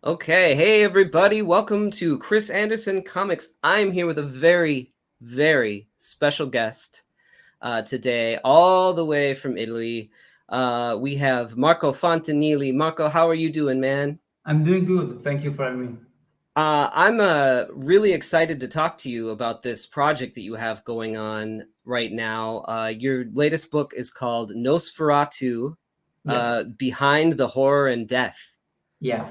Okay, hey everybody, welcome to Chris Anderson Comics. I'm here with a very, very special guest today, all the way from Italy. We have Marco Fontanili. Marco, how are you doing, man? I'm doing good. Thank you for having me. I'm really excited to talk to you about this project that you have going on right now. Your latest book is called NOSFERATU, Yes. Behind the Horror and Death. Yeah.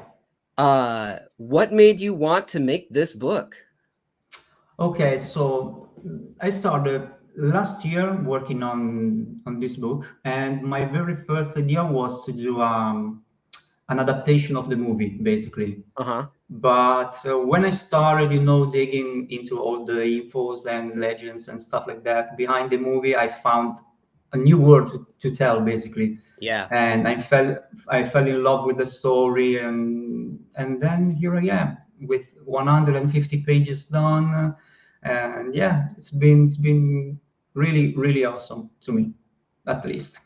What made you want to make this book? Okay. So I started last year working on this book, and my very first idea was to do an adaptation of the movie, basically. Uh-huh. But when I started, digging into all the infos and legends and stuff like that behind the movie, I found a new world to tell, basically. Yeah. And I fell in love with the story, and then here I am with 150 pages done, and yeah, it's been really awesome to me, at least.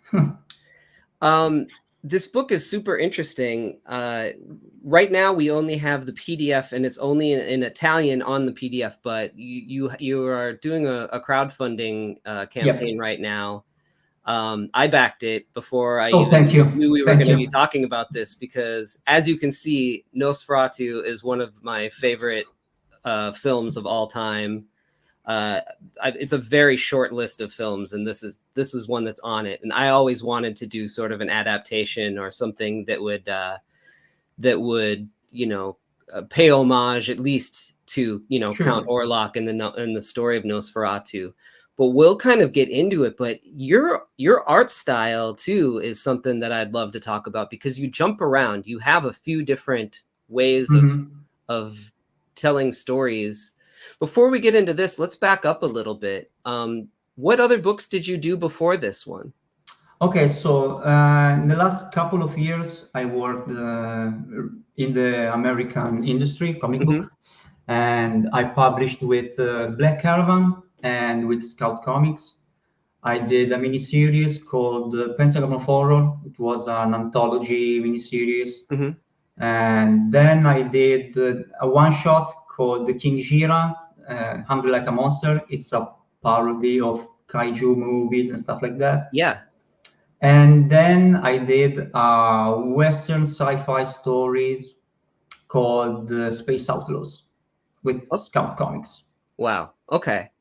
Um, this book is super interesting. Right now we only have the PDF and it's only in Italian on the PDF, but you are doing a crowdfunding Yep. campaign right now. I backed it before I Oh, even thank you, knew we were thank going to be you. talking about this because, as you can see, Nosferatu is one of my favorite films of all time. uh it's a very short list of films, and this is one that's on it, and I always wanted to do sort of an adaptation or something that would pay homage at least to Count Sure. Orlok and the story of Nosferatu. But we'll kind of get into it. But your art style too is something that I'd love to talk about, because you jump around, you have a few different ways Mhm. of telling stories. Before we get into this, let's back up a little bit. What other books did you do before this one? Okay, so in the last couple of years, I worked in the American industry, comic Hmm. book, and I published with Black Caravan and with Scout Comics. I did a miniseries called Pentagon of Horror. It was an anthology miniseries. Hmm. And then I did a one shot called The King Gira, Hungry Like a Monster. It's a parody of kaiju movies and stuff like that. Yeah. And then I did Western sci-fi stories called Space Outlaws with Oh, Scout Comics. wow. Okay.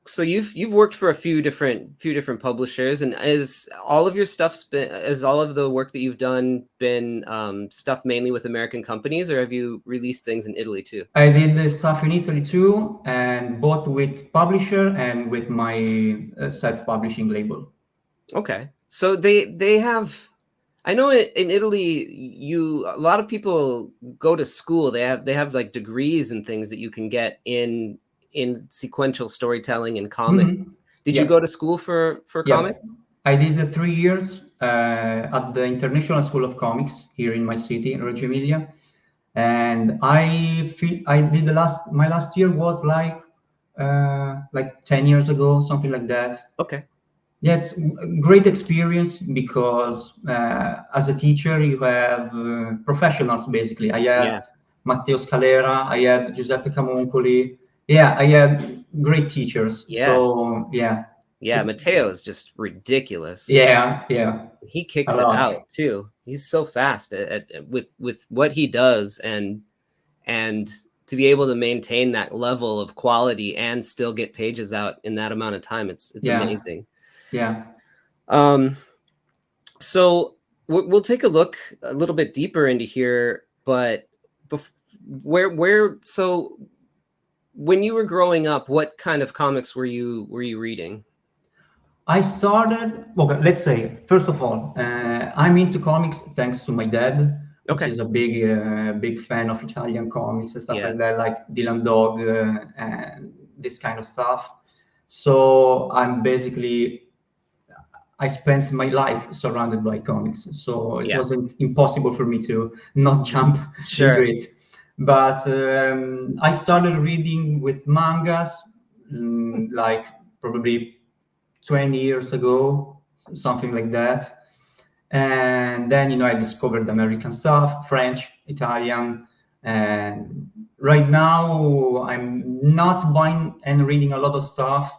So you've worked for a few different publishers, and is all of the work that you've done been stuff mainly with American companies, or have you released things in Italy too? I did the stuff in Italy too, and both with publisher and with my self-publishing label. Okay. So they have, I know in Italy, a lot of people go to school. They have like degrees and things that you can get in sequential storytelling and Mhm. comics. Did you Yeah, go to school for yeah. comics? I did 3 years at the International School of Comics here in my city, in Reggio Emilia, and I did my last year was like 10 years ago, something like that. Okay. Yeah, it's a great experience because as a teacher, you have professionals basically. I had Yeah. Matteo Scalera, I had Giuseppe Camuncoli. Yeah, I had great teachers. Yes. So yeah, Yeah, it, Matteo is just ridiculous. yeah, He a kicks it lot. out too. He's so fast with what he does, and to be able to maintain that level of quality and still get pages out in that amount of time, it's Yeah, amazing. yeah. Um, so we'll take a look a little bit deeper into here, but bef- where so when you were growing up, what kind of comics were you reading? I started, okay, let's say, first of all, I'm into comics thanks to my dad, which Okay. is a big fan of Italian comics and stuff Yeah. like that, like Dylan Dog and this kind of stuff. So I spent my life surrounded by comics. So it Yeah. wasn't impossible for me to not jump into Sure. it. But I started reading with mangas, like probably 20 years ago, something like that. And then, I discovered American stuff, French, Italian. And right now, I'm not buying and reading a lot of stuff,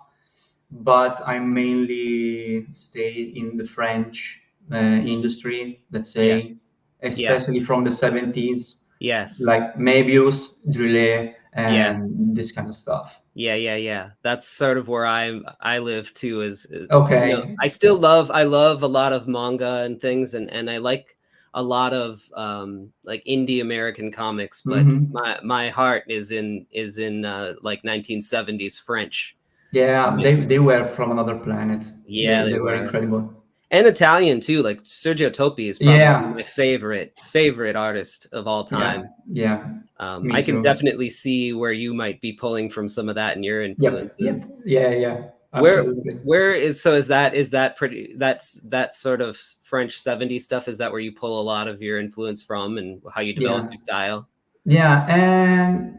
but I mainly stay in the French industry, let's Yeah. say, Yeah. especially from the 70s, Yes. like Mebius, Droulet, Yeah. and this kind of stuff. Yeah, yeah, yeah. That's sort of where I live too. Is Okay. I love a lot of manga and things, and I like a lot of like indie American comics, but Hmm. my heart is in like 1970s French Yeah, comics. they were from another planet. Yeah, they They were were. incredible. And Italian too. Like Sergio Topi is probably Yeah, my favorite artist of all yeah, time. yeah. Me I can too. definitely see where you might be pulling from some of that in your Yep, yep, influences. yeah, yeah. Where Absolutely. where is that pretty that's that sort of French 70s stuff, is that where you pull a lot of your influence from and how you develop Yeah. your style? Yeah, and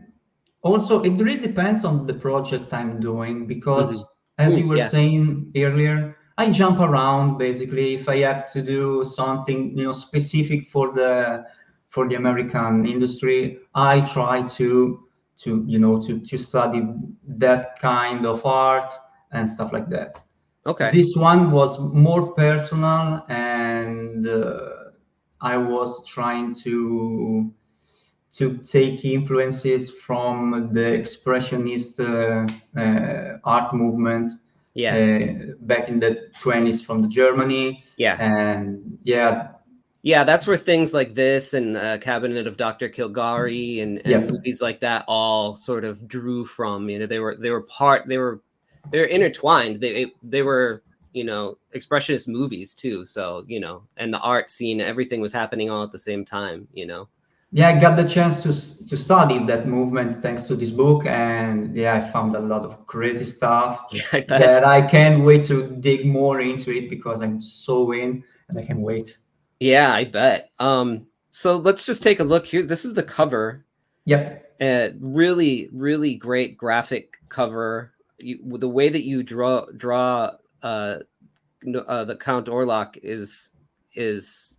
also it really depends on the project I'm doing because, Mhm. as you Ooh, were yeah. saying earlier, I jump around basically. If I have to do something, specific for the American industry, I try to study that kind of art and stuff like that. Okay. This one was more personal, and I was trying to take influences from the expressionist art movement Yeah. back in the 20s from the Germany. Yeah. And yeah, Yeah, that's where things like this and Cabinet of Dr. Kilgari and yep, movies like that all sort of drew from. They're intertwined. They were, expressionist movies too. So, and the art scene, everything was happening all at the same time. yeah, I got the chance to study that movement thanks to this book, and yeah, I found a lot of crazy stuff Yeah, I bet. that I can't wait to dig more into it because I'm so in, and I can't wait. Yeah, I bet. So let's just take a look here. This is the cover. Yep. Really, really great graphic cover. The way that you draw the Count Orlok is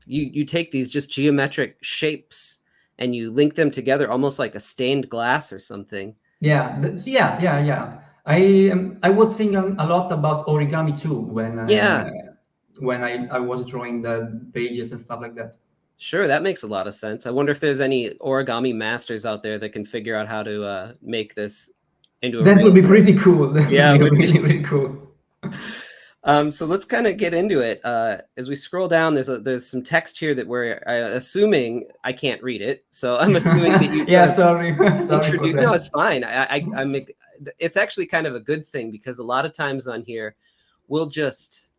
you take these just geometric shapes and you link them together almost like a stained glass or something. Yeah, yeah, yeah, yeah. I was thinking a lot about origami too Yeah, when I was drawing the pages and stuff like that. sure, that makes a lot of sense. I wonder if there's any origami masters out there that can figure out how to make this into a That real would be thing. pretty cool. That would Yeah, be it would be. really, really cool. So let's kind of get into it. As we scroll down, there's some text here that we're assuming I can't read it, so I'm assuming that you sort Yeah, of sorry, sorry for introduce. No, that. it's fine. It's actually kind of a good thing because a lot of times on here, we'll just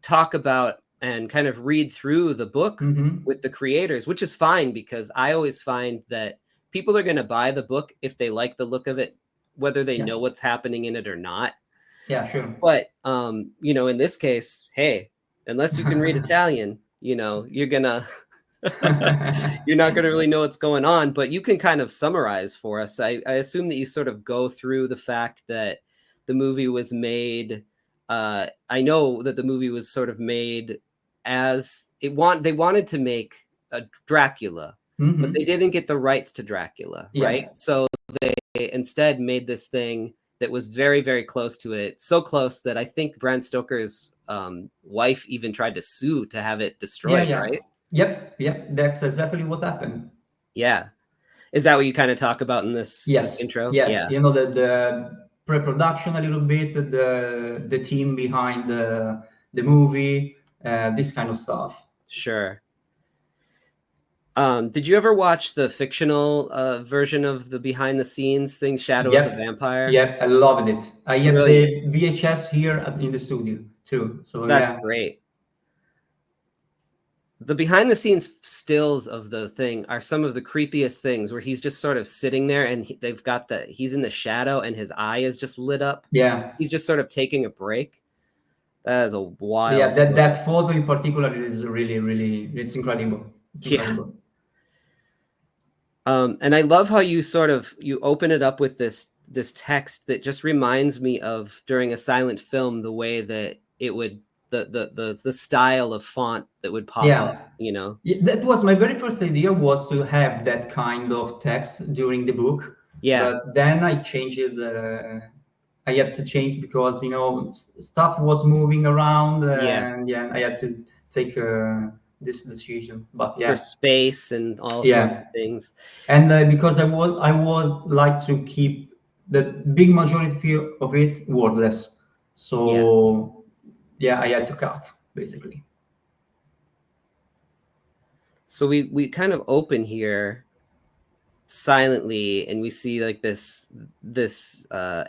talk about and kind of read through the book Hmm. with the creators, which is fine because I always find that people are going to buy the book if they like the look of it, whether they Yeah, know what's happening in it or not. yeah, sure. But in this case, hey, unless you can read Italian, you're gonna you're not gonna really know what's going on. But you can kind of summarize for us. I assume that you sort of go through the fact that the movie was made. I know that the movie was sort of made as they wanted to make a Dracula, but they Hmm. didn't get the rights to Dracula, right? Yeah, So they instead made this thing that was very, very close to it. So close that I think Bram Stoker's wife even tried to sue to have it yeah, destroyed, yeah. right? Yep, yep. That's exactly what happened. Yeah. Is that what you kind of talk about in this Yes, intro? yes. Yeah, The pre-production a little bit, the team behind the movie, this kind of stuff. sure. Did you ever watch the fictional version of the behind the scenes thing, Shadow of the Yep, Vampire? yep. I loved it. I have Brilliant. the VHS here in the studio too. So That's yeah, great. The behind the scenes stills of the thing are some of the creepiest things where he's just sort of sitting there and he's in the shadow and his eye is just lit up. yeah, He's just sort of taking a break. That is a yeah. wild photo. That photo in particular is really, really. It's incredible. It's Yeah. incredible. And I love how you open it up with this text that just reminds me of during a silent film, the way that it would the style of font that would pop Yeah. up, you know. Yeah, that was my very first idea, was to have that kind of text during the book. Yeah. But then I changed it. I had to change because, you know, stuff was moving around, Yeah. and yeah, I had to take this decision. But For yeah, space and all sorts yeah, of things. and because I was like to keep the big majority of it wordless. Yeah. So yeah, I had to cut basically. So we kind of open here silently, and we see like this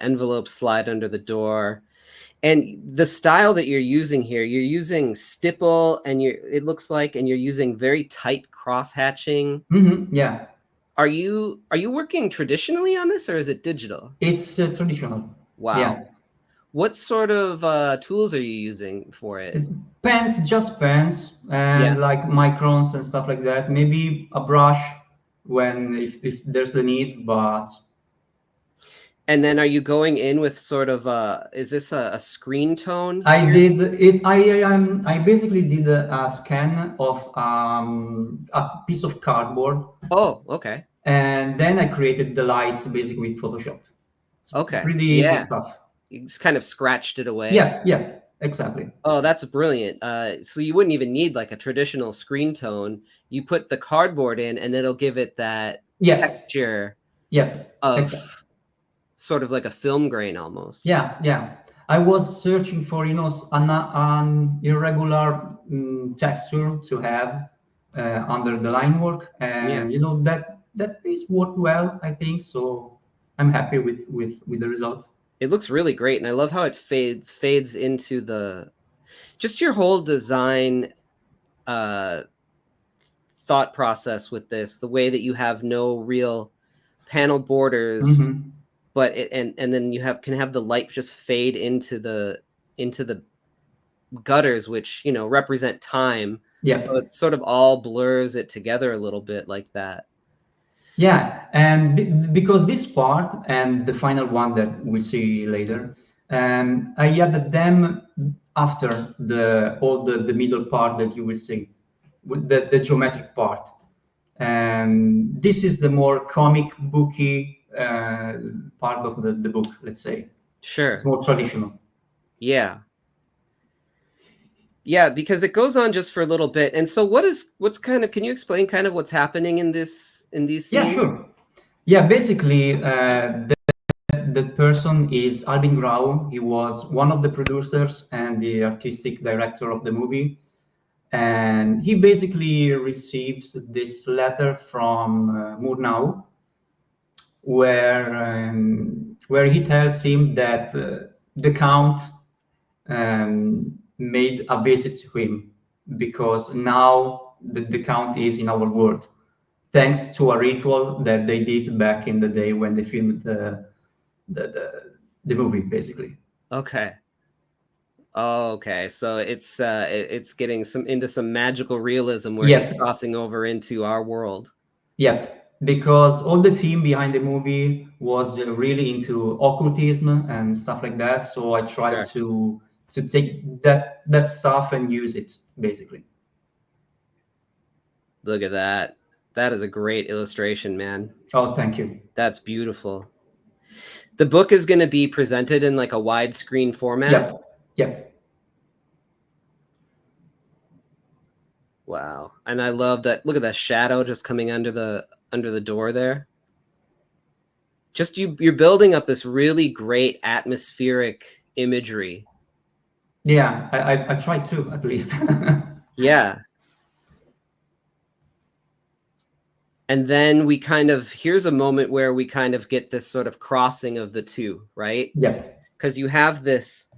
envelope slide under the door. And the style that you're using here, you're using stipple, and it looks like, and you're using very tight cross hatching. Yeah. Are you working traditionally on this, or is it digital? It's traditional. Wow. Yeah. What sort of tools are you using for it? It's pens, just pens, and Yeah. like microns and stuff like that. Maybe a brush when if there's the need, but And then are you going in with sort of is this a screen tone I here? did it. I basically did a scan of a piece of cardboard, Oh, okay. and then I created the lights basically with Photoshop. It's Okay. pretty easy Yeah. stuff. You just kind of scratched it away. Yeah, yeah, exactly. Oh, that's brilliant. So you wouldn't even need like a traditional screen tone. You put the cardboard in, and it'll give it that Yeah, texture yeah, of exactly. sort of like a film grain almost. Yeah, yeah. I was searching for, you know, an irregular texture to have under the line work, Yeah. and you know that piece worked well, I think. So I'm happy with the result. It looks really great, and I love how it fades into the just your whole design thought process with this, the way that you have no real panel borders, but and then you can have the light just fade into the gutters, which, you know, represent time. Yeah. So it sort of all blurs it together a little bit like that. Yeah, and because this part and the final one that we see later, I added them after the middle part that you will see, with the geometric part. And this is the more comic booky part of the book, let's say. Sure. It's more traditional. Yeah. Yeah, because it goes on just for a little bit. And so what's kind of, can you explain kind of what's happening in these scenes? Yeah, sure. Yeah, basically, the person is Albin Grau. He was one of the producers and the artistic director of the movie. And he basically receives this letter from Murnau, where he tells him that the Count made a visit to him because now the Count is in our world, thanks to a ritual that they did back in the day when they filmed the movie, basically. Okay. Oh, okay. So it's getting into some magical realism where he's crossing over into our world. Yep, because all the team behind the movie was really into occultism and stuff like that. So I tried to take that stuff and use it basically. Look at that. That is a great illustration, man. Oh, thank you. That's beautiful. The book is going to be presented in like a widescreen format. Yep. Yep. Wow. And I love that. Look at that shadow just coming under the door there. Just you're building up this really great atmospheric imagery. Yeah, I tried to, at least. Yeah. And then here's a moment where we kind of get this sort of crossing of the two, right? Yeah. Because you have this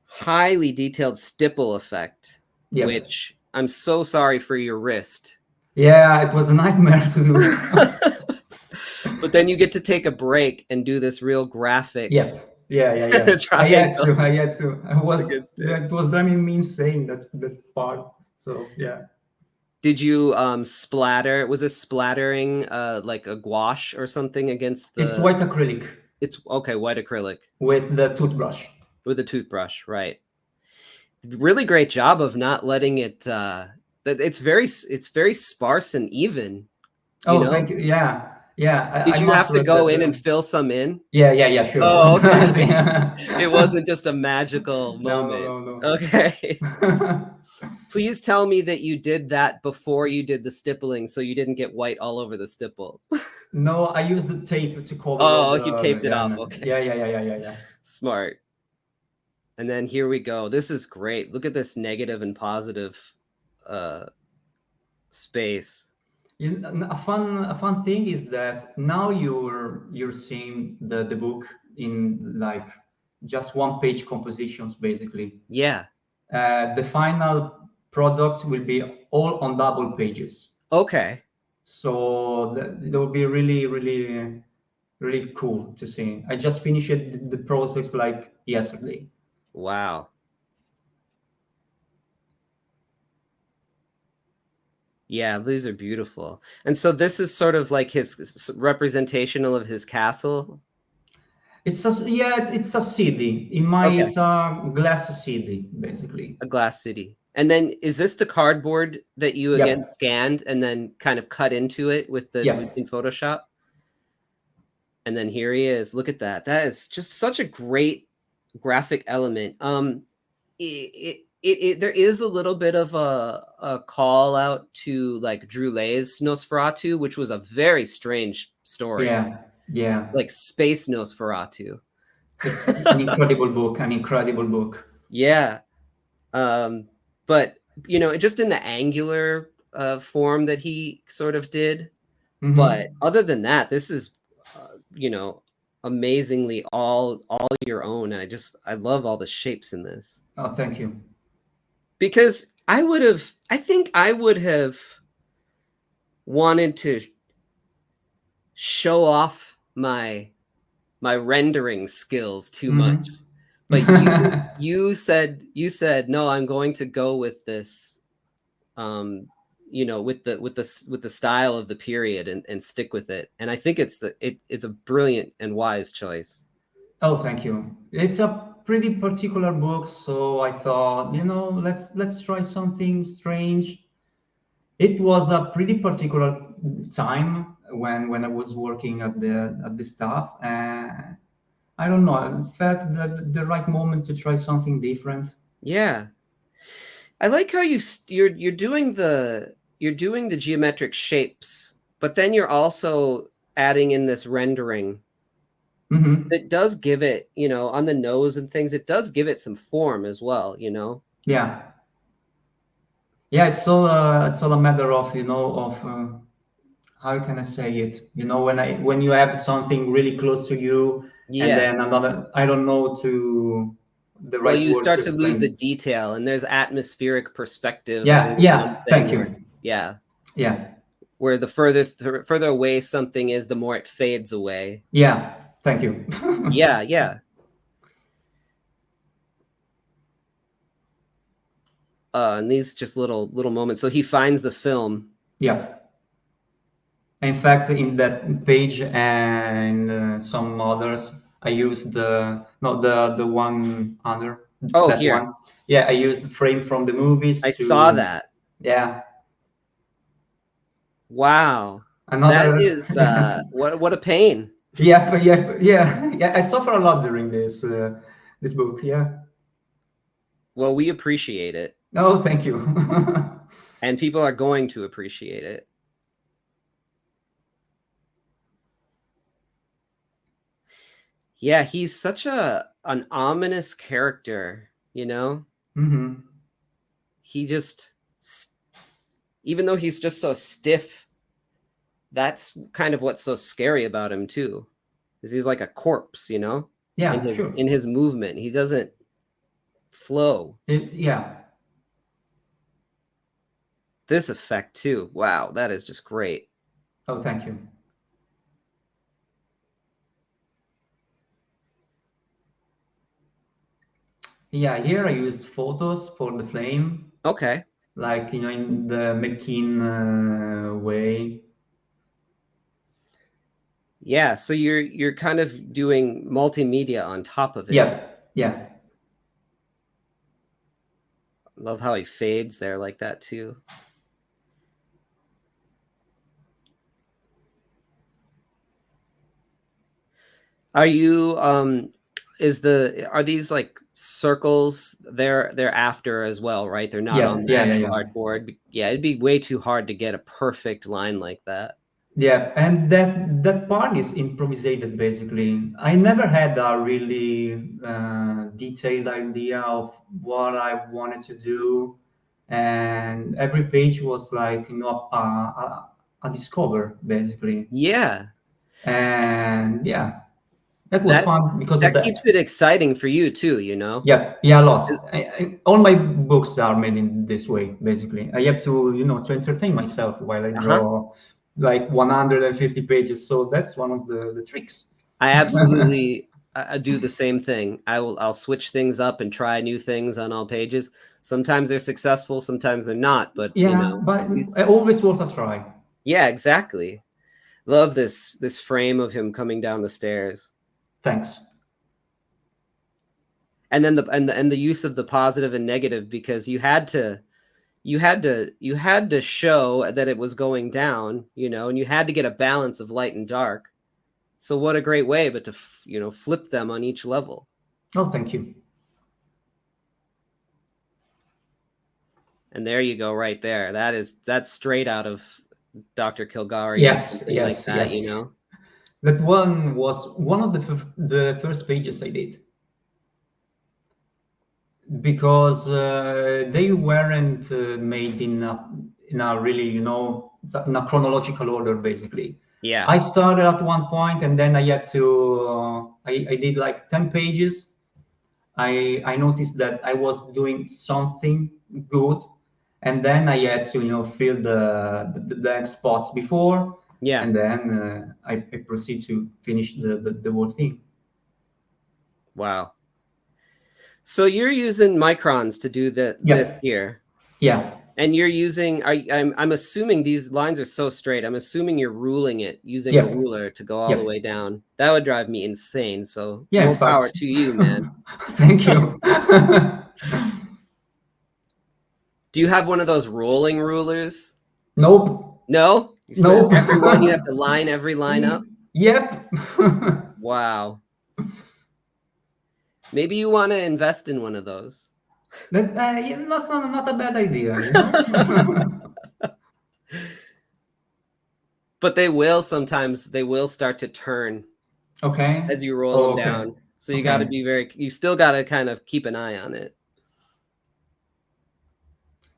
highly detailed stipple effect, which I'm so sorry for your wrist. Yeah, it was a nightmare to do. But then you get to take a break and do this real graphic. Yeah. I had to. It was driving me insane, that part. So yeah. Did you splatter? Was it splattering like a gouache or something against the? It's white acrylic. It's okay, white acrylic with the toothbrush. With a toothbrush, right? really great job of not letting it. It's very sparse and even. You Oh, know, thank you. Yeah, yeah. I did you have must to read that. go in and fill some in? Yeah, sure. Oh, okay. It wasn't just a magical No, moment. no. Okay. Please tell me that you did that before you did the stippling, so you didn't get white all over the stipple. No, I used the tape to cover all Oh, you the. taped it off. Okay. Yeah. Smart. And then here we go. This is great. Look at this negative and positive uh, space. A fun thing is that now you're seeing the book in like just one page compositions basically. Yeah. The final product will be all on double pages. Okay. So that will be really cool to see. I just finished the process like yesterday. Wow. Yeah, these are beautiful. And so this is sort of like his representational of his castle. It's a CD. In my Okay. it's a glass CD basically. A glass city. And then is this the cardboard that you again Yep. scanned and then kind of cut into it with in Yep. Photoshop? And then here he is. Look at that. That is just such a great graphic element. There is a little bit of a call out to like Drulet's Nosferatu, which was a very strange story. Yeah. Like space Nosferatu. It's an incredible book. An incredible book. Yeah. But you know, just in the angular form that he sort of did. But Mm-hmm. other than that, this is you know, amazingly all your own. I love all the shapes in this. Oh, thank you. Because I think I would have wanted to show off my rendering skills too much. But Mm-hmm. you said no, I'm going to go with this you know, with the style of the period and stick with it. And I think it's a brilliant and wise choice. Oh, thank you. It's a pretty particular book, so I thought, let's try something strange. It was a pretty particular time when I was working at the staff, and I don't know, I felt that the right moment to try something different. Yeah. I like how you're doing the geometric shapes, but then you're also adding in this rendering Hmm. that does give it, you know, on the nose and things, it does give it some form as well, you know? Yeah, yeah. It's all a matter of how can I say it? When you have something really close to you, and Yeah. then another, I don't know to the Well, right you word to start to lose explain the this. detail, and there's atmospheric perspective, I Yeah, think is one yeah. thing Thank where, you. yeah, Yeah, where the further away something is, the more it fades away. yeah. Thank you. Yeah, yeah. And these just little moments. So he finds the film. Yeah. In fact, in that page and some others, I used the not the one under Oh, that here. one. Yeah, I used the frame from the movies I saw to that. yeah Wow. That another. is what a pain. Yeah. I suffer a lot during this book. Yeah. Well, we appreciate it, Oh, thank you. and people are going to appreciate it. Yeah, he's such an ominous character, you know? Hmm. He just even though he's just so stiff, that's kind of what's so scary about him too. Is he's like a corpse, you know? Yeah, sure. In his movement. He doesn't flow. Yeah. This effect too. Wow, that is just great. Oh, thank you. Yeah, here I used photos for the flame, Okay. like in the McKean way. Yeah, so you're kind of doing multimedia on top of it. Yeah, yeah. Love how he fades there like that too. Are you are these like circles? They're after as well, right? They're not Yeah, on the yeah, yeah, actual yeah. artboard. Yeah, it'd be way too hard to get a perfect line like that. Yeah, and that part is improvised basically. I never had a really detailed idea of what I wanted to do, and every page was like, you know, a discover basically. Yeah. And yeah, that was That fun because of that keeps that. it exciting for you too, you know? Yeah, yeah, a lot. All my books are made in this way, basically. I have to, you know, to entertain myself while I Uh-huh. draw like 150 pages. So that's one of the tricks. I absolutely I do the same thing. I'll switch things up and try new things on all pages. Sometimes they're successful, sometimes they're not, but you Yeah, know, but these always worth a try. yeah, exactly. Love this frame of him coming down the stairs. Thanks. And then the use of the positive and negative, because you had to show that it was going down, you know, and you had to get a balance of light and dark. So what a great way but to flip them on each level. Oh, thank you. And there you go, right there. That's straight out of Dr. Kilgari or Yes, something like yes, that, you yes. know. That one was one of the first pages I did because they weren't made in a really, you know, in a chronological order, basically. Yeah. I started at one point and then I had to, I did like 10 pages. I noticed that I was doing something good, and then I had to, you know, fill the blank spots before, Yeah. and then I proceed to finish the whole thing. Wow. So you're using microns to do this Yep. here. Yeah. And you're using I'm assuming these lines are so straight. I'm assuming you're ruling it using a Yep. ruler to go all the Yep. way down. That would drive me insane. So Yeah. In more power fact. to you, man. Thank you. Do you have one of those rolling rulers? Nope. No? You said Nope. everyone, you have to line every line up? Yep. Wow. Maybe you want to invest in one of those. Yeah, that's not a bad idea, you know? But they will start to turn Okay. as you roll Oh, them okay. down. So you got to Okay. be you still got to kind of keep an eye on it.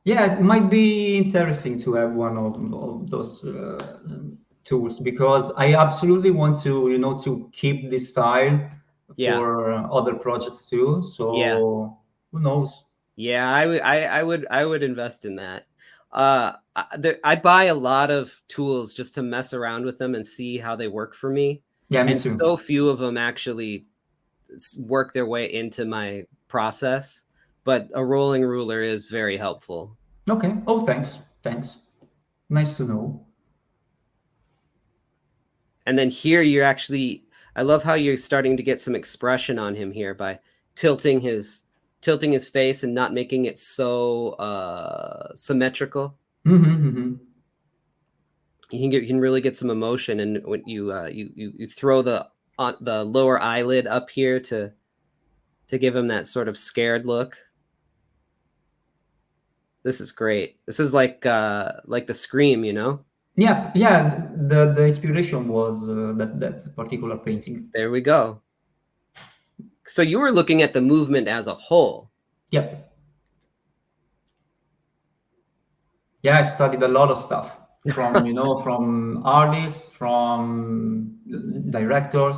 Yeah, it might be interesting to have one of those tools because I absolutely want to, you know, to keep this style Yeah. for other projects too. Yeah. So who knows? Yeah, I would invest in that. I buy a lot of tools just to mess around with them and see how they work for me. Yeah, me And too. so few of them actually work their way into my process, but a rolling ruler is very helpful. Okay. Oh, thanks. Thanks. Nice to know. And then here you're actually I love how you're starting to get some expression on him here by tilting his face and not making it so symmetrical. Mm-hmm. You can really get some emotion, and when you throw the lower eyelid up here to give him that sort of scared look. This is great. This is like the Scream, you know. Yeah, yeah. The inspiration was that particular painting. There we go. So you were looking at the movement as a whole. Yep. Yeah, I studied a lot of stuff from, you know, from artists, from directors,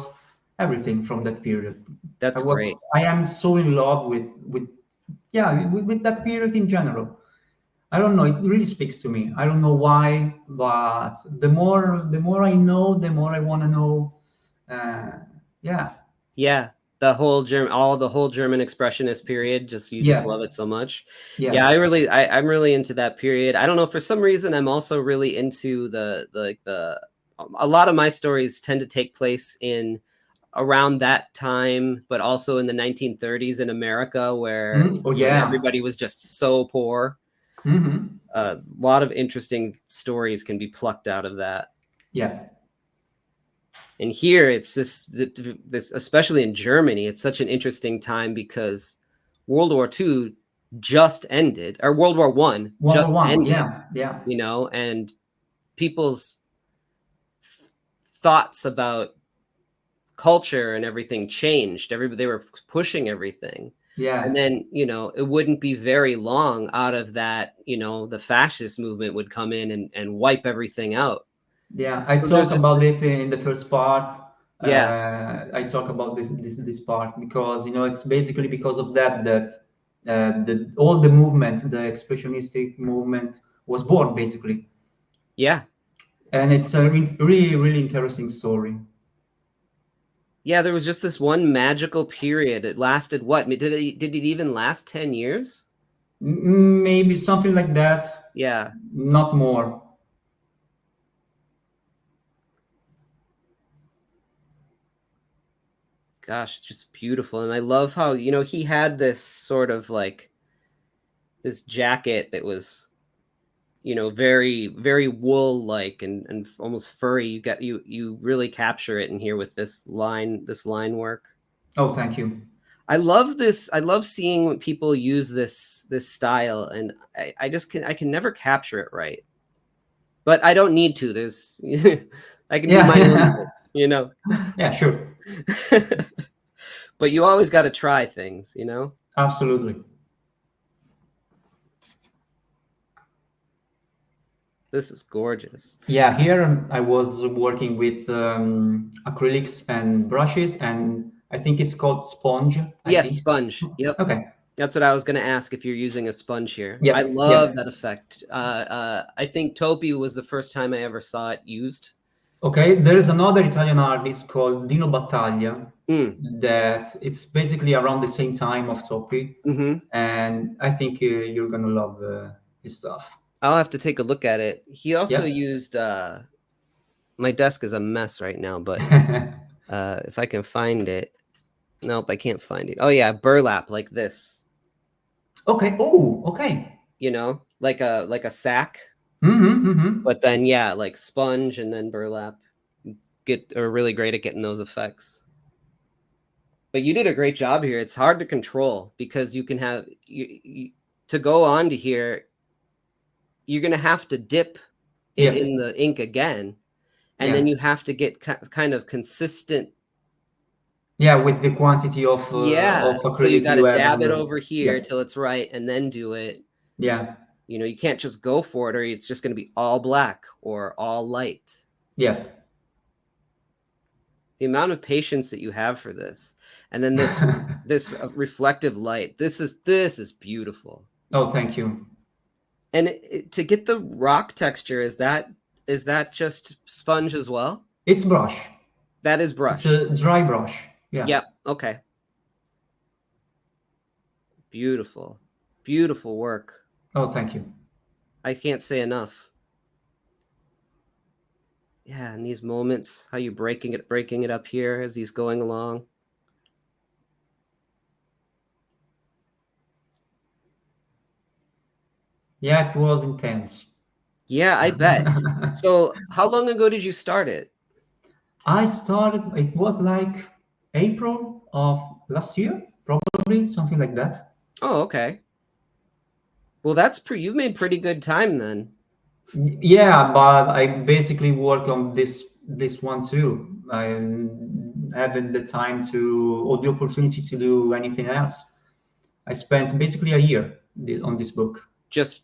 everything from that period. That's great. I am so in love with yeah, with that period in general. I don't know, it really speaks to me. I don't know why, but the more I know, the more I want to know. Uh, yeah, Yeah, the whole German expressionist period. You just yeah, love it so much. Yeah, yeah. I'm really into that period. I don't know, for some reason I'm also really into a lot of my stories tend to take place in around that time, but also in the 1930s in America, where Oh when yeah. everybody was just so poor. Mm-hmm. A lot of interesting stories can be plucked out of that. Yeah. And here it's this, especially in Germany, it's such an interesting time because World War II just ended, or World War I World War just One. ended, Yeah. Yeah. you know, and people's thoughts about culture and everything changed. Everybody, they were pushing everything. Yeah. And then, you know, it wouldn't be very long out of that, you know, the fascist movement would come in and wipe everything out. Yeah, I So talk there's just about this, it in the first part. yeah, I talk about this part because it's basically because of that all the movement, the expressionistic movement, was born basically, yeah. and it's a really interesting story. Yeah, there was just this one magical period. It lasted what? Did it even last 10 years? Maybe something like that, Yeah. not more. Gosh, just beautiful. And I love how, you know, he had this sort of like this jacket that was, you know, very, very wool like and almost furry. You really capture it in here with this line work. Oh, thank you. I love this. I love seeing when people use this style, and I can never capture it right. But I don't need to. There's I can do my own Yeah, thing, you know. yeah, sure, But you always got to try things, you know. absolutely. This is gorgeous. Yeah, here I was working with acrylics and brushes, and I think it's called sponge, I Yes, think. sponge. Yep. Okay. That's what I was going to ask if you're using a sponge here. I Yep. love Yep. that effect. I think Topi was the first time I ever saw it used. Okay. There is another Italian artist called Dino Battaglia Mm. that it's basically around the same time of Topi, Hmm. and I think you're gonna love his stuff. I'll have to take a look at it. He also Yep. used my desk is a mess right now, but if I can find it. Nope, I can't find it. Oh yeah, burlap like this. Okay. Oh, okay. You know, like a sack, Mm-hmm. Mm-hmm. but then yeah, like sponge and then burlap. Are really great at getting those effects. But you did a great job here. It's hard to control because you can have to go on to here. You're gonna have to dip it in Yep. the ink again, and then Yeah. you have to get kind of consistent. Yeah, with the quantity Yeah, of so you acrylic got you to have on dab it the. over here Yep. till it's right, and then do it. Yeah. You know, you can't just go for it, or it's just going to be all black or all light. Yep. The amount of patience that you have for this, and then this reflective light. This is beautiful. Oh, thank you. And to get the rock texture, is that just sponge as well? It's brush. That is It's brush. a dry brush. Yeah. Yep. Okay. Beautiful. Beautiful work. Oh, thank you. I can't say enough. Yeah, and these moments, how you breaking it up here as he's going along. Yeah, it was intense. Yeah, I bet. So, how long ago did you start it? I started, it was like April of last year, probably, something like that. Oh, okay. Well, you've made pretty good time then. Yeah, but I basically work on this one too. I haven't the time to or the opportunity to do anything else. I spent basically a year on this book. Just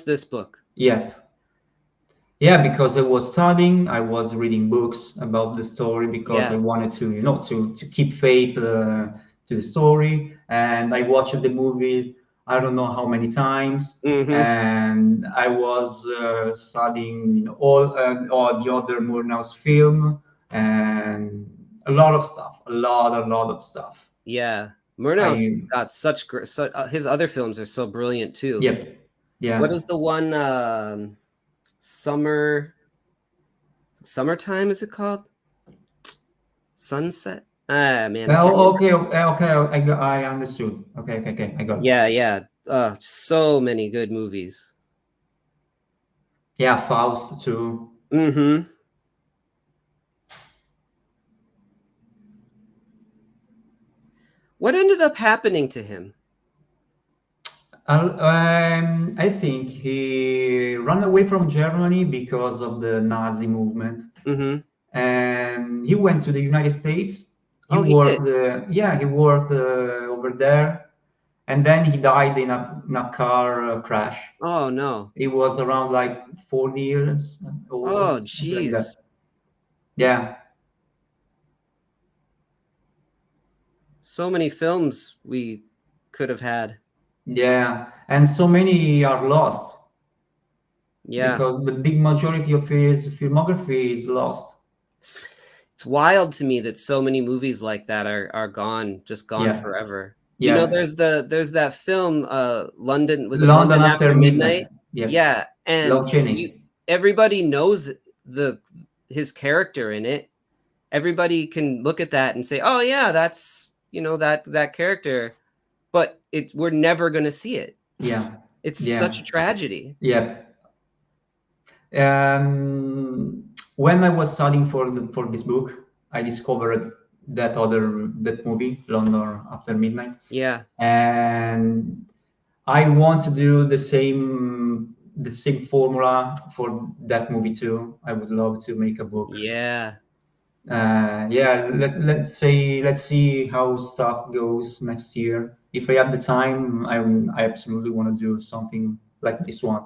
this book. Yeah, yeah, because I was studying, I was reading books about the story because I Yeah. wanted to, to keep faith to the story. And I watched the movie, I don't know how many times. Mm-hmm. And I was studying, all the other Murnau's film and a lot of stuff, a lot of stuff. Yeah. Murnau's I, got his other films are so brilliant too. yep, What yeah. is the one summertime is it called? Sunset? Ah, man, I can't Oh, remember. okay, okay, okay. I understood. Okay, okay, okay. I got it. Yeah, yeah. So many good movies. Yeah, Faust too. Mm-hmm. What ended up happening to him? I think he ran away from Germany because of the Nazi movement, Mm-hmm. and he went to the United States. He Oh, he did. worked, yeah, he worked over there, and then he died in a car crash. Oh no. He was around like 40 years Oh, old, something like that. jeez. Yeah, So many films we could have had. yeah, and so many are lost Yeah. because the big majority of his filmography is lost. It's wild to me that so many movies like that are gone, just gone Yeah, forever. You know, yeah. there's that film, London, was it London London After After Midnight. Midnight? Yep. Yeah, and Lon you Chaney. everybody knows the his character in it. Everybody can look at that and say, "Oh yeah, that's, that character," but we're never going to see it. Yeah. It's such Yeah. a tragedy. Yep. When I was studying for this book, I discovered that movie, London After Midnight, Yeah. and I want to do the same formula for that movie too. I would love to make a book. Yeah. Yeah, let's see how stuff goes next year. If I have the time, I absolutely want to do something like this one.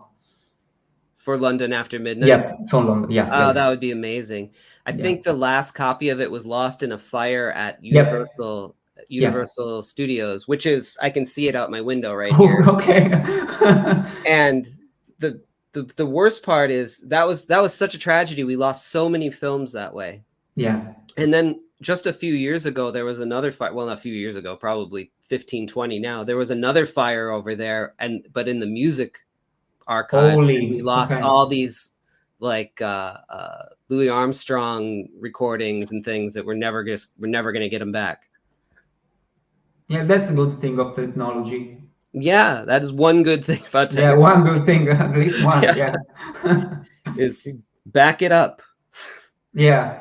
For London After Midnight. Yeah, from London. Yeah, yeah, Oh, yeah, that would be amazing. I yeah. think the last copy of it was lost in a fire at Yep, yeah. Universal Studios, which is, I can see it out my window right Oh, here. okay. And the the worst part is that was such a tragedy. We lost so many films that way. Yeah. And then just a few years ago, there was another fire. Well, not a few years ago, probably 15, 20 now. There was another fire over there, but in the music archives, and we Holy. lost Okay. all these like Louis Armstrong recordings and things that we're never gonna get them back. Yeah, that's a good thing of technology. Yeah, that is one good thing about Yeah, technology. one good thing, at least one. Yeah, Yeah. is back it up. Yeah.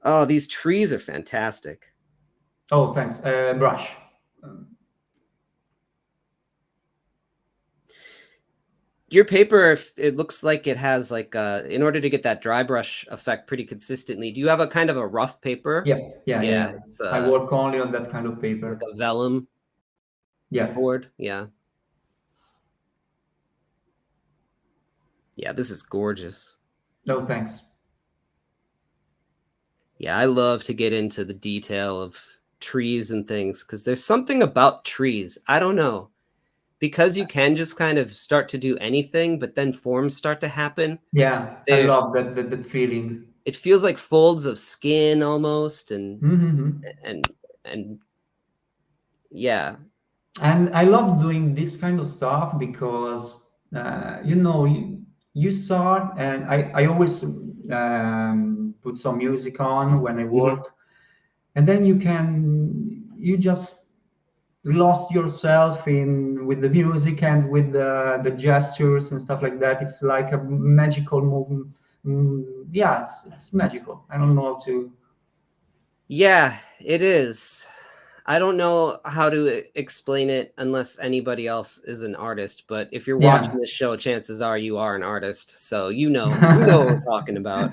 Oh, these trees are fantastic. Oh, thanks. Brush. Your paper, it looks like it has like in order to get that dry brush effect pretty consistently, do you have a kind of a rough paper? Yeah, yeah, yeah, Yeah, yeah. it's I work only on that kind of like paper. a vellum Yeah. board. Yeah. Yeah, this is gorgeous. No, thanks. Yeah, I love to get into the detail of trees and things because there's something about trees. I don't know. Because you can just kind of start to do anything, but then forms start to happen. Yeah, I There, love that feeling. it feels like folds of skin almost, and Mm-hmm. and and yeah. And I love doing this kind of stuff because, you start, and I always put some music on when I Mhm. work, and then you just lost yourself in with the music and with the gestures and stuff like that. It's like a magical movement. Yeah, it's magical. I don't know how to. Yeah, it is. I don't know how to explain it unless anybody else is an artist, but if you're Yeah. watching this show, chances are you are an artist. So you know what we're talking about.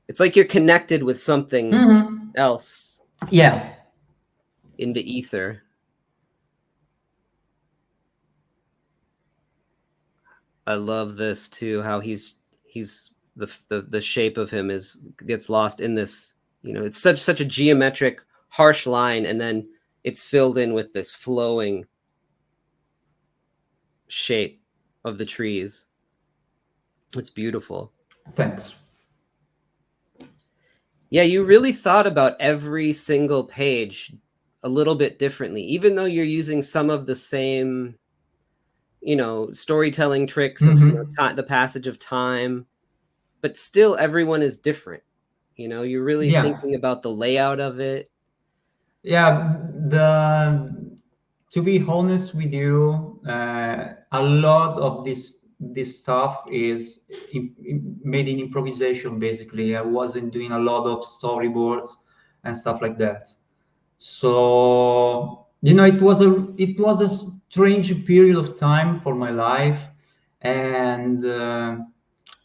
It's like you're connected with something Hmm. else Yeah. in the ether. I love this too, how he's the shape of him is gets lost in this, it's such a geometric, harsh line, and then it's filled in with this flowing shape of the trees. It's beautiful. Thanks. Yeah, you really thought about every single page a little bit differently, even though you're using some of the same, storytelling tricks of, Hmm. the passage of time, but still everyone is different. You know, you're really Yeah, thinking about the layout of it. yeah. To be honest with you, a lot of this stuff is made in improvisation. Basically, I wasn't doing a lot of storyboards and stuff like that. So it was a strange period of time for my life, and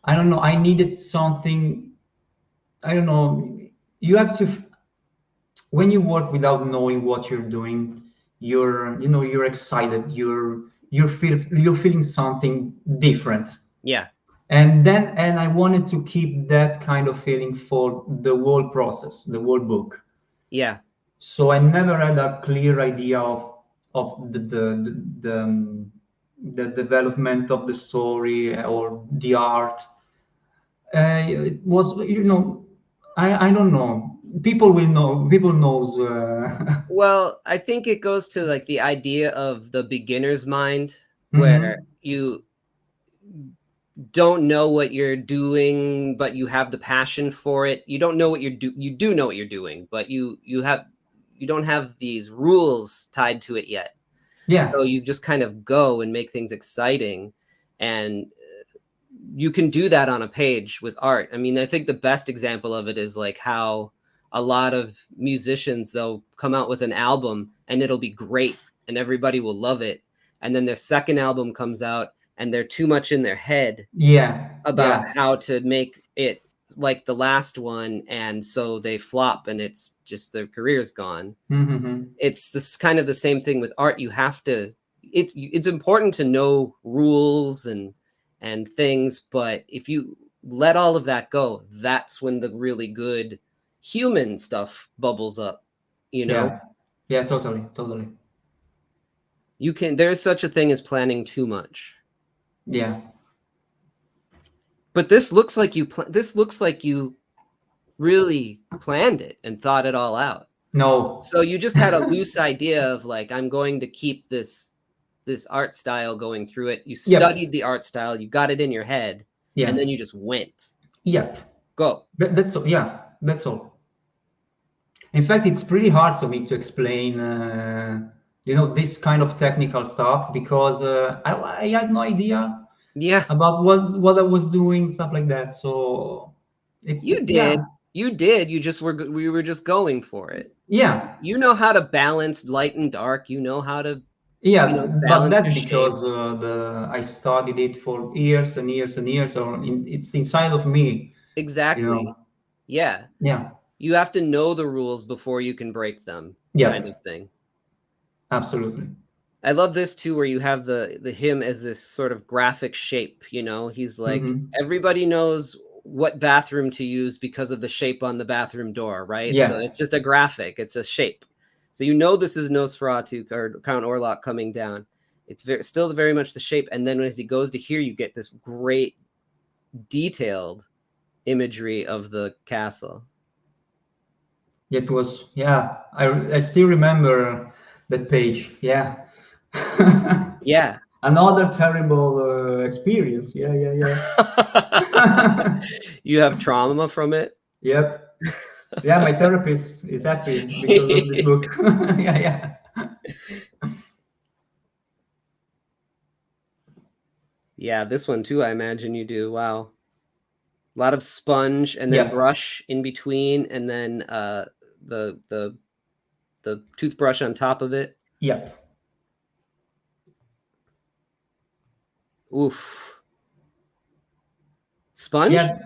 I don't know. I needed something. I don't know. You have to when you work without knowing what you're doing, you're excited. You're feeling something different, Yeah. and I wanted to keep that kind of feeling for the whole process, the whole book. Yeah. So I never had a clear idea of the development of the story or the art. It was, I don't know. People will know. People knows. Well, I think it goes to like the idea of the beginner's mind where Mhm. you don't know what you're doing, but you have the passion for it. You don't know what you do know what you're doing, but you don't have these rules tied to it yet. So Yeah, you just kind of go and make things exciting, and you can do that on a page with art. I mean, I think the best example of it is like how a lot of musicians, they'll come out with an album and it'll be great and everybody will love it. And then their second album comes out and they're too much in their head yeah, about yeah. how to make it like the last one. And so they flop and it's just their career's gone. Mm-hmm. It's this kind of the same thing with art. You have to, it's important to know rules and things, but if you let all of that go, that's when the really good human stuff bubbles up, you know. Yeah, yeah, totally, totally. You can, there's such a thing as planning too much, Yeah. but this looks like you really planned it and thought it all out. No. So you just had a loose idea of like, I'm going to keep this art style going through it. You Yep. studied the art style, you got it in your head, and Yeah. then you just went. Yep. Go. That's all. Yeah, that's all. In fact, it's pretty hard for me to explain, this kind of technical stuff because I had no idea Yeah, about what I was doing, stuff like that. So you yeah, did. You did. You just were we were just going for it. yeah, You know how to balance light and dark. You know how to, yeah. But balance your that's because shapes. the I studied it for years and years and years. It's inside of me, you Exactly. know. Yeah. Yeah, You have to know the rules before you can break them, kind of yeah, thing. absolutely. I love this too, where you have the him as this sort of graphic shape. You know, he's like Hmm. everybody knows what bathroom to use because of the shape on the bathroom door, right? So Yeah, it's just a graphic, it's a shape. So you know this is Nosferatu or Count Orlok coming down. It's still very much the shape, and then as he goes to here, you get this great detailed imagery of the castle. it was. Yeah, I still remember that page. Yeah. Yeah. Another terrible experience. Yeah, yeah, yeah. You have trauma from it. Yep. Yeah, my therapist is happy because of this book. Yeah, yeah. Yeah, this one too, I imagine you do. Wow. A lot of sponge and then Yep. brush in between, and then the the the toothbrush on top of it. Yep. Oof. Sponge? Yeah.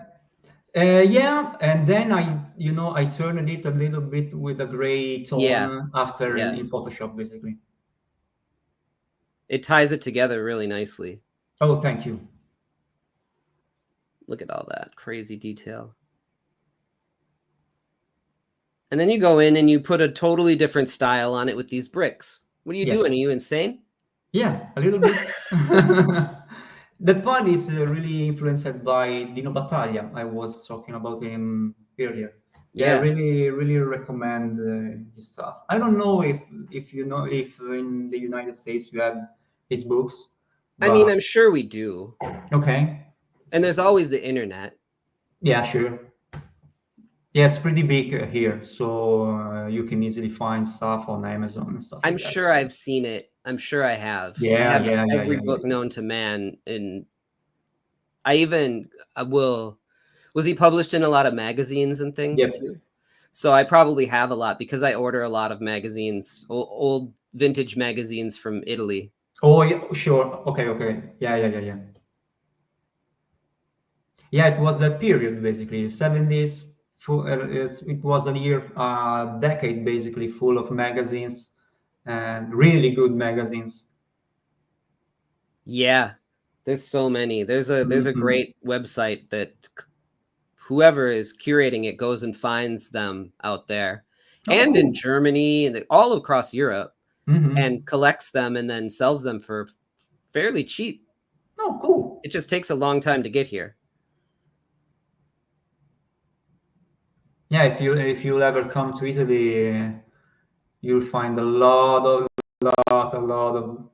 Yeah, and then I turned it a little bit with a gray Yeah. tone after Yeah. in Photoshop, basically. It ties it together really nicely. Oh, thank you. Look at all that crazy detail. And then you go in and you put a totally different style on it with these bricks. What are you Yeah. doing? Are you insane? Yeah, a little bit. The part is really influenced by Dino Battaglia. I was talking about him earlier. Yeah, Yeah. really, really recommend his stuff. I don't know if in the United States you have his books, I mean, but I'm sure we do. okay. And there's always the internet. Yeah, sure. Yeah, it's pretty big here, so you can easily find stuff on Amazon and stuff I'm like that. sure I've seen it. I'm sure I have. I Yeah, have yeah, yeah, every yeah, yeah. book known to man, and I even I will. Was he published in a lot of magazines and things Yep. too? So I probably have a lot because I order a lot of magazines, old vintage magazines from Italy. Oh, yeah, sure. Okay, okay. Yeah, yeah, yeah, yeah. Yeah, it was that period basically, 70s. It was a year, decade basically, full of magazines and really good magazines. Yeah, there's so many. There's a Mhm. great website that whoever is curating it goes and finds them out there, Oh, and in cool. Germany and all across Europe, Hmm. and collects them and then sells them for fairly cheap. Oh, cool. It just takes a long time to get here. Yeah, if you'll ever come to Italy, you'll find a lot of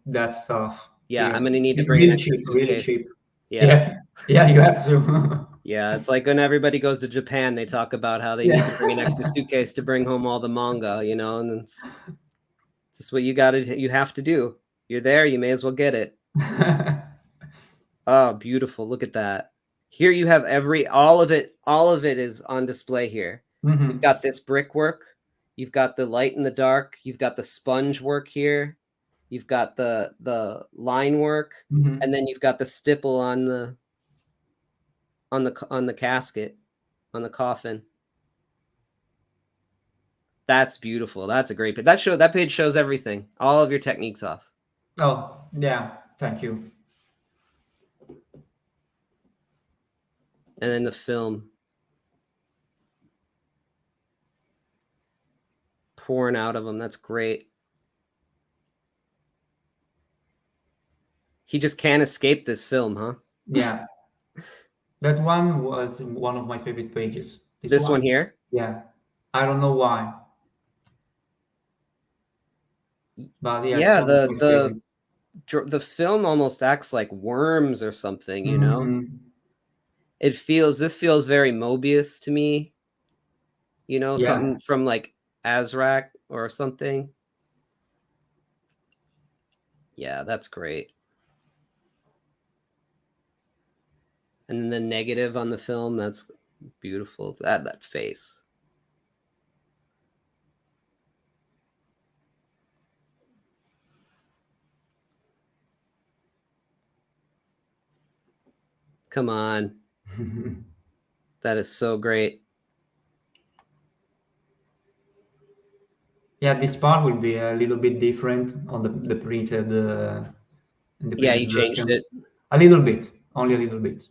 that stuff Yeah, I'm here. gonna need to bring an Really extra cheap, really suitcase. cheap. Yeah. Yeah, yeah, you have to. Yeah, it's like when everybody goes to Japan, they talk about how they need to bring an extra Yeah. suitcase to bring home all the manga, and it's just what you have to do. You're there, you may as well get it. Oh, beautiful. Look at that. Here you have all of it is on display here. You've Hmm. got this brickwork, you've got the light in the dark, you've got the sponge work here, you've got the line work, and Hmm. then you've got the stipple on the casket, on the coffin. That's beautiful. That's a great page. That page shows everything. All of your techniques off. Oh, yeah. Thank you. And then the film pouring out of them. That's great. He just can't escape this film, huh? Yeah, that one was one of my favorite pages. This This one one. here? Yeah. I don't know why, but yeah, it's Yeah, one of my favorites. the film almost acts like worms or something. Hmm. This feels very Mobius to me, Yeah. something from like Azrak or something. Yeah, that's great. And then the negative on the film, that's beautiful. That face. Come on. That is so great. Yeah, this part will be a little bit different on the printed in the Yeah, you printed changed version. it. A little bit, only a little bit.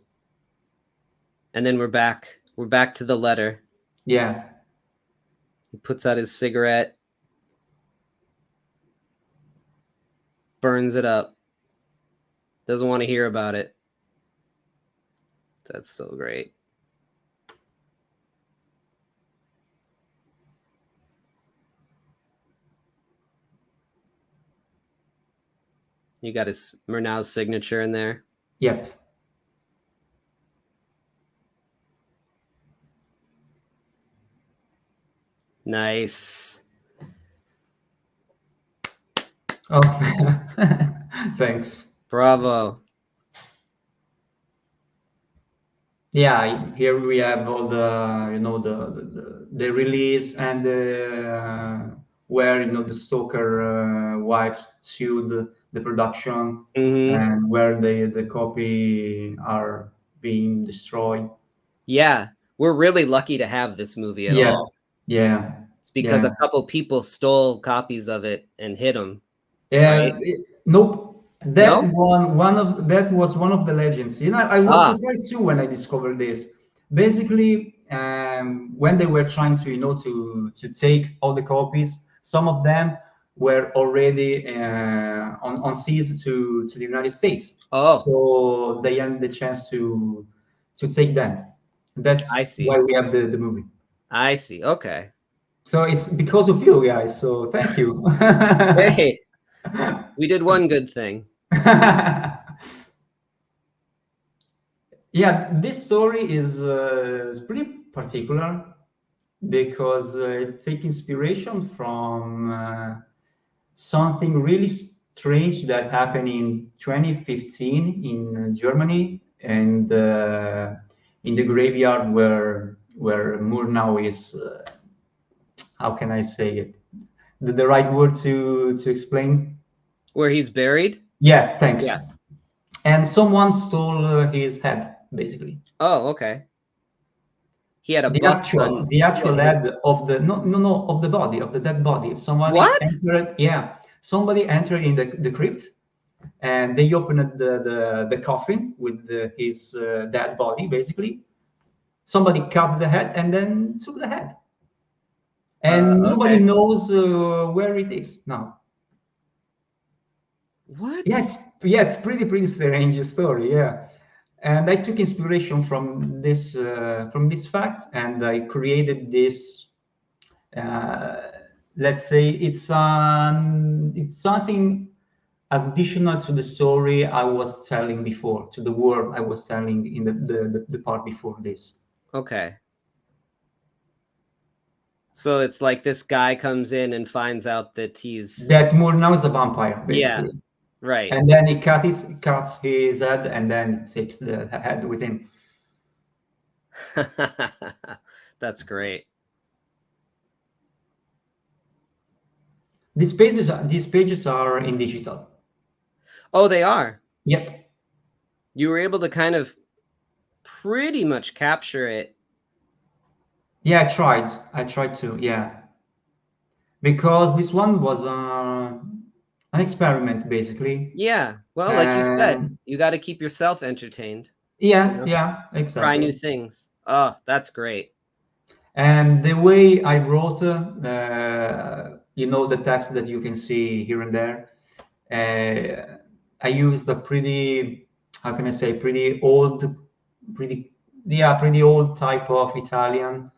And then we're back. We're back to the letter. Yeah. He puts out his cigarette, burns it up. Doesn't want to hear about it. That's so great. You got his Murnau's signature in there. Yep. Nice. Oh, thanks. Bravo. Yeah, here we have all the the release and where the stalker wife sued the production Hmm. and where the copy are being destroyed. Yeah, we're really lucky to have this movie at Yeah, all. yeah, It's because yeah. a couple people stole copies of it and hid them, right? Nope. No? That was one of the legends. I was Ah, surprised too when I discovered this. Basically, when they were trying to to take all the copies, some of them were already on seas to the United States, oh, so they had the chance to take them. That's I why see. we have the movie. I see. Okay. So it's because of you guys. So thank you. Hey, we did one good thing. Yeah, this story is pretty particular. because it take inspiration from something really strange that happened in 2015 in Germany, and in the graveyard where Murnau is. How can I say it? The right word to explain? Where he's buried? Yeah, thanks. Yeah. And someone stole his head, basically. Oh, okay. He had a The bust actual, on. the He had actual his, head of the no of the body of the dead body. Somebody what? entered. Yeah, somebody entered in the crypt, and they opened the coffin with his dead body. Basically, somebody cut the head and then took the head, and nobody Okay. knows where it is now. What? Yes, yeah, it's pretty strange story. Yeah, and I took inspiration from this fact, and I created this. Uh, let's say it's something additional to the story I was telling before, to the world I was telling in the part before this. Okay. So it's like this guy comes in and finds out that he's, That Murnau is a vampire, yeah, basically, right. and then he cuts his head and then takes the head with him. That's great. These pages are in digital. Oh, they are. Yep. You were able to kind of pretty much capture it. Yeah, I tried to, yeah, because this one was an experiment, basically. Yeah. Well, like you said, And you got to keep yourself entertained, you yeah, know, yeah, try new exactly. things. Oh, that's great. And the way I wrote, the text that you can see here and there, I used a pretty, how can I say, pretty, yeah, pretty old type of Italian,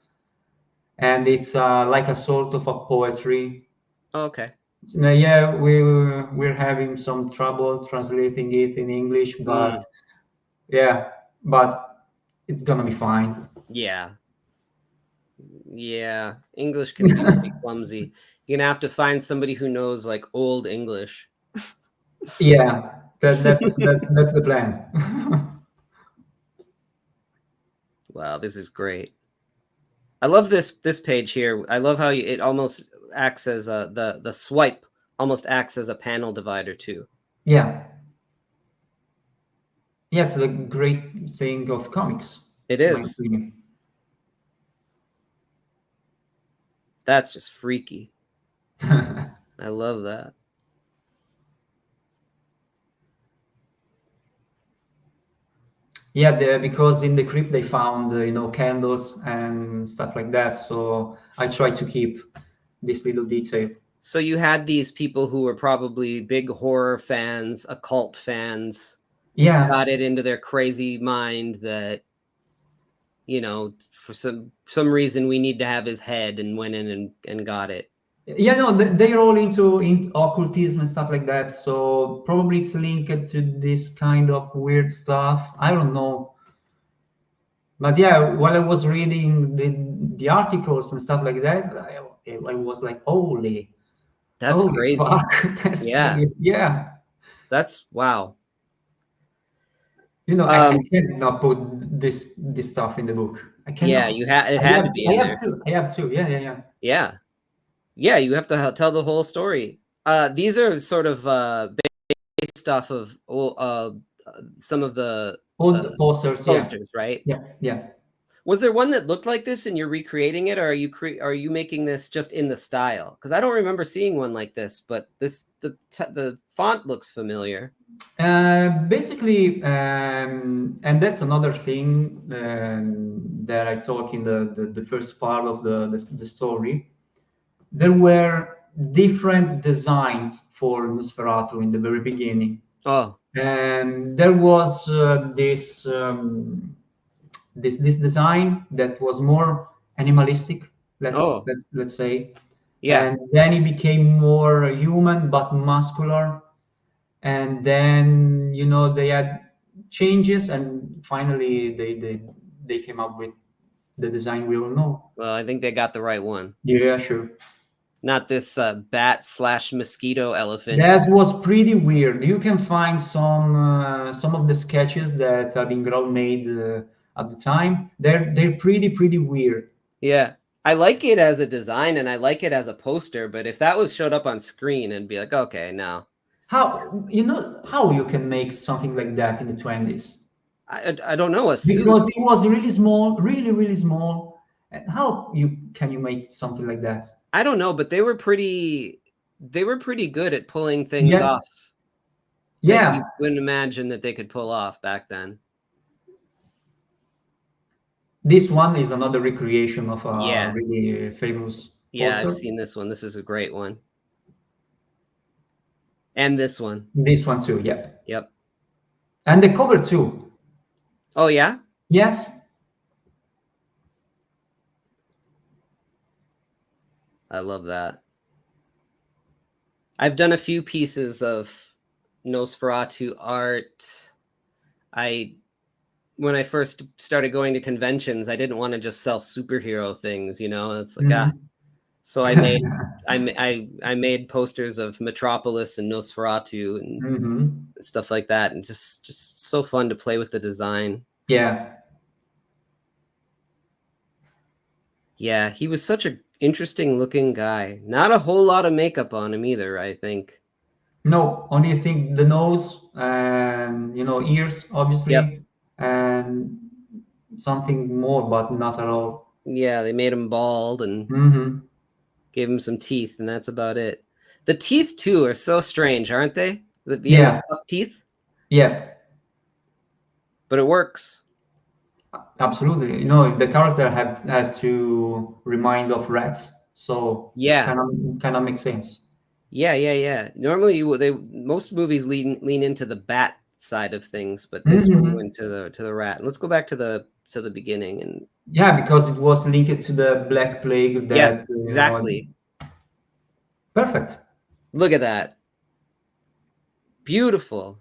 and it's like a sort of a poetry. Okay. Yeah, we're having some trouble translating it in English, but Mm, yeah, but it's gonna be fine. yeah. Yeah. English can be pretty clumsy. You're gonna have to find somebody who knows like old English. Yeah, that's the plan. Wow, this is great. I love this page here. I love how it almost acts as the swipe almost acts as a panel divider too. Yeah, yeah, it's a great thing of comics, It in my is. opinion. That's just freaky. I love that. Yeah, because in the crypt they found candles and stuff like that. So I try to keep this little detail. So you had these people who were probably big horror fans, occult fans, Yeah, got it into their crazy mind that, for some reason we need to have his head, and went in and got it. yeah, no, they're all into occultism and stuff like that. So probably it's linked to this kind of weird stuff. I don't know. But yeah, while I was reading the articles and stuff like that, I was like, That's holy crazy. fuck, that's Yeah. pretty, yeah. That's wow. I Um, can't not put this stuff in the book. I yeah, cannot. it I had have to to, be I in have there. to. I have to. Yeah, yeah, yeah. Yeah. Yeah, you have to tell the whole story. These are sort of based off of some of the uh, Old posters. Yeah, posters, right? yeah, yeah. Was there one that looked like this and you're recreating it, or are you making this just in the style? Because I don't remember seeing one like this, but the font looks familiar. Basically, and that's another thing that I talk in the first part of the story. There were different designs for Nosferatu in the very beginning, Oh, and there was this design that was more animalistic. Let's oh, let's let's say, yeah. and then it became more human but muscular, and then they had changes, and finally they came up with the design we all know. Well, I think they got the right one. Yeah, sure. Not this bat / mosquito elephant. That was pretty weird. You can find some of the sketches that have been made at the time. They're pretty weird. Yeah. I like it as a design and I like it as a poster, but if that was showed up on screen and be like, okay, no. How how you can make something like that in the 20s? I don't know, a suit. Because it was really small, really small. And how you make something like that? I don't know, but they were pretty good at pulling things Yeah, off that yeah. you wouldn't imagine that they could pull off back then. This one is another recreation of a Yeah. really famous Yeah, I've poster. seen this one. This is a great one. And this one. This one too, yeah. Yep. And the cover too. Oh, yeah? Yes. I love that. I've done a few pieces of Nosferatu art. When I first started going to conventions, I didn't want to just sell superhero things, It's like so I made posters of Metropolis and Nosferatu and stuff like that, and just so fun to play with the design. Yeah. Yeah, he was such an interesting looking guy. Not a whole lot of makeup on him either, I think. No, only think the nose and ears, obviously, Yep. and something more, but not at all. Yeah, they made him bald and gave him some teeth, and that's about it. The teeth too are so strange, aren't they? Being the buck teeth. Yeah. But it works. Absolutely. The character has to remind of rats, so yeah, kind of makes sense. Yeah. Normally, most movies lean into the bat side of things, but this one went to the rat. Let's go back to the beginning and because it was linked to the Black Plague. That exactly. Perfect. Look at that. Beautiful.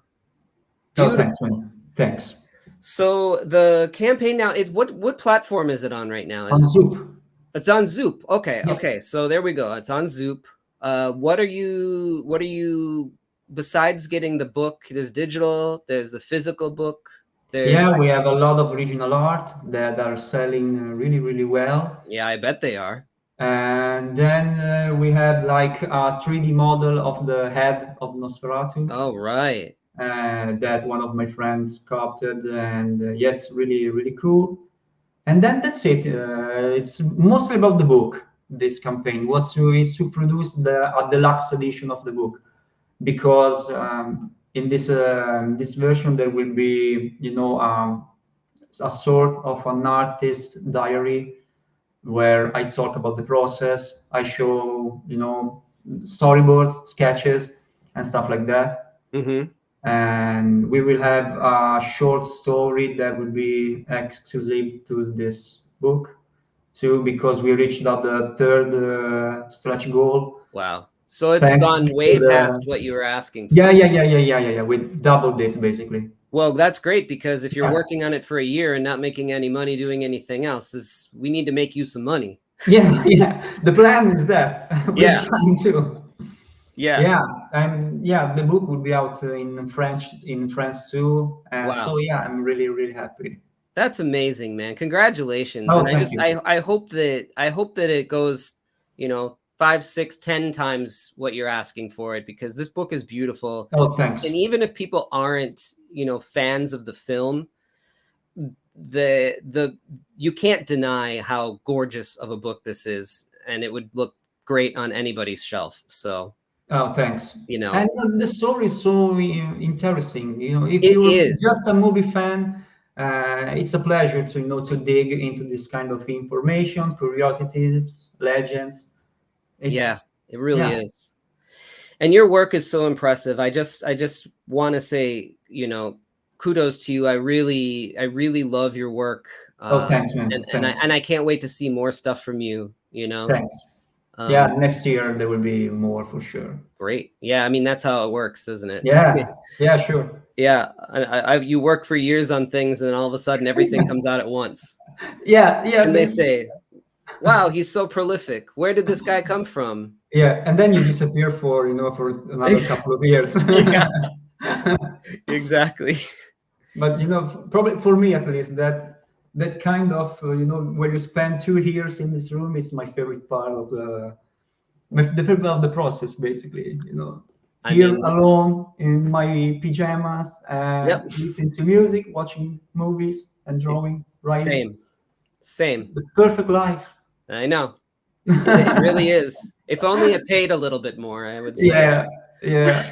Oh, thanks, man. Thanks. So the campaign now, what platform is it on right now? On ZOOP. It's on ZOOP. Okay, Yeah. okay. So there we go. It's on ZOOP. What are you besides getting the book? There's digital, there's the physical book. We have a lot of original art that are selling really well. Yeah, I bet they are. And then we have like a 3D model of the head of Nosferatu. Oh, right. That one of my friends sculpted, and yes, really cool. And then that's it. It's mostly about the book. This campaign is to produce a deluxe edition of the book, because in this version there will be a sort of an artist diary where I talk about the process. I show storyboards, sketches, and stuff like that. And we will have a short story that will be exclusive to this book too, because we reached the third stretch goal. Wow. So it's gone way past what you were asking for. Yeah. We doubled it basically. Well, that's great, because if you're working on it for a year and not making any money doing anything else, we need to make you some money. Yeah. The plan is that. We're trying to. Yeah. And the book will be out in France too. Wow. So I'm really happy. That's amazing, man. Congratulations. Oh, and I hope that it goes, 5, 6, 10 times what you're asking for it, because this book is beautiful. Oh, thanks. And even if people aren't, fans of the film, you can't deny how gorgeous of a book this is, and it would look great on anybody's shelf. So oh, thanks. And the story is so interesting. If you're just a movie fan, it's a pleasure to dig into this kind of information, curiosities, legends. It really is. And your work is so impressive. I just want to say, kudos to you. I really love your work. Oh, thanks, man. And I can't wait to see more stuff from you. Thanks. Next year there will be more for sure. Great. Yeah, I mean, that's how it works, isn't it? Yeah, sure. Yeah, you work for years on things, and then all of a sudden everything comes out at once. Yeah, yeah. And they say, wow, he's so prolific. Where did this guy come from? Yeah, and then you disappear for for another couple of years. Yeah, exactly. But probably for me at least, that kind of where you spend 2 years in this room is my favorite part of the favorite part of the process, basically. I Here mean, this, alone in my pajamas yep, and listening to music, watching movies, and drawing, writing. same, same. The perfect life. I know. It really is. If only it paid a little bit more, I would say. Yeah, yeah.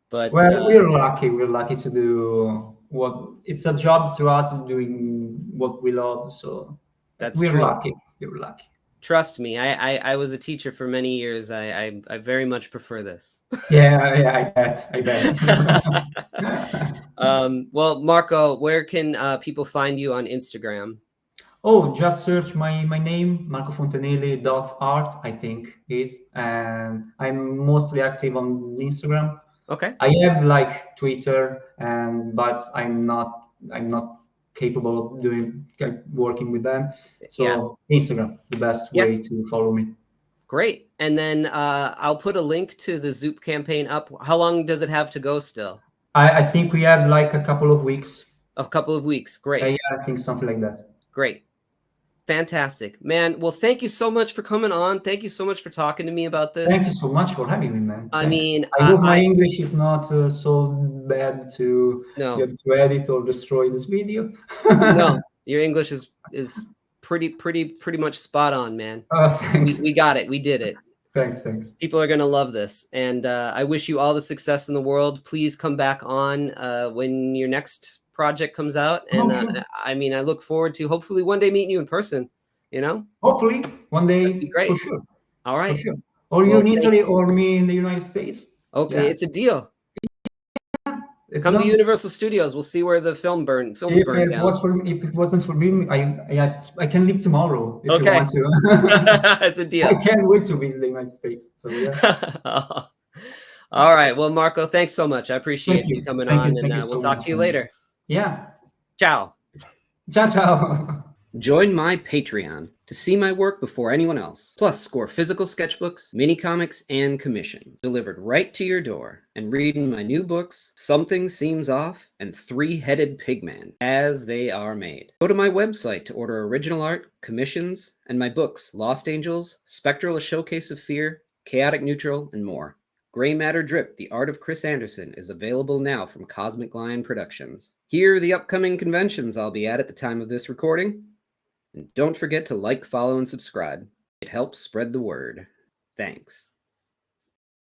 But Well, we're lucky. We're lucky to do what it's a job to us doing what we love. So that's we're true. lucky. We're lucky. Trust me, I was a teacher for many years. I very much prefer this. Yeah, yeah. I bet. I bet. Well, Marco, where can people find you on Instagram? Oh, just search my name, Marco Fontanelli .art, I think is, and I'm mostly active on Instagram. Okay. I have like Twitter, but I'm not capable of working with them. Yeah. So Instagram, the best Yeah. way to follow me. Great. And then I'll put a link to the ZOOP campaign up. How long does it have to go still? I think we have like a couple of weeks. A couple of weeks. Great. Yeah, I think something like that. Great. Fantastic, man. Well, thank you so much for coming on. Thank you so much for talking to me about this. Thank you so much for having me, man. I Thanks. mean, I hope my English is not so bad to no, be able to edit or destroy this video. no, your English is pretty much spot on, man. Thanks. We got it. We did it. Thanks. People are gonna love this, and I wish you all the success in the world. Please come back on when your next project comes out, and Sure. I mean, I look forward to hopefully one day meeting you in person. Hopefully one That'd day, be great. for sure. All right. For sure. Or you Well, in Italy or me in the United States. okay, Yeah. it's a deal. It's Come to done. Universal Studios. We'll see where the films burn If down. if it wasn't for me, I can leave tomorrow if you Okay. want to. It's a deal. I can't wait to visit the United States. So yeah. All right. Well, Marco, thanks so much. I appreciate Thank you. you coming Thank on, you. and Thank you we'll so talk much. to you later. Yeah. Ciao. Ciao, ciao. Join my Patreon to see my work before anyone else, plus score physical sketchbooks, mini comics, and commissions delivered right to your door, and reading my new books, Something Seems Off and Three-Headed Pigman, as they are made. Go to my website to order original art, commissions, and my books, Lost Angels, Spectral: A Showcase of Fear, Chaotic Neutral, and more. Gray Matter Drip, The Art of Chris Anderson, is available now from Cosmic Lion Productions. Here are the upcoming conventions I'll be at the time of this recording. And don't forget to like, follow, and subscribe. It helps spread the word. Thanks.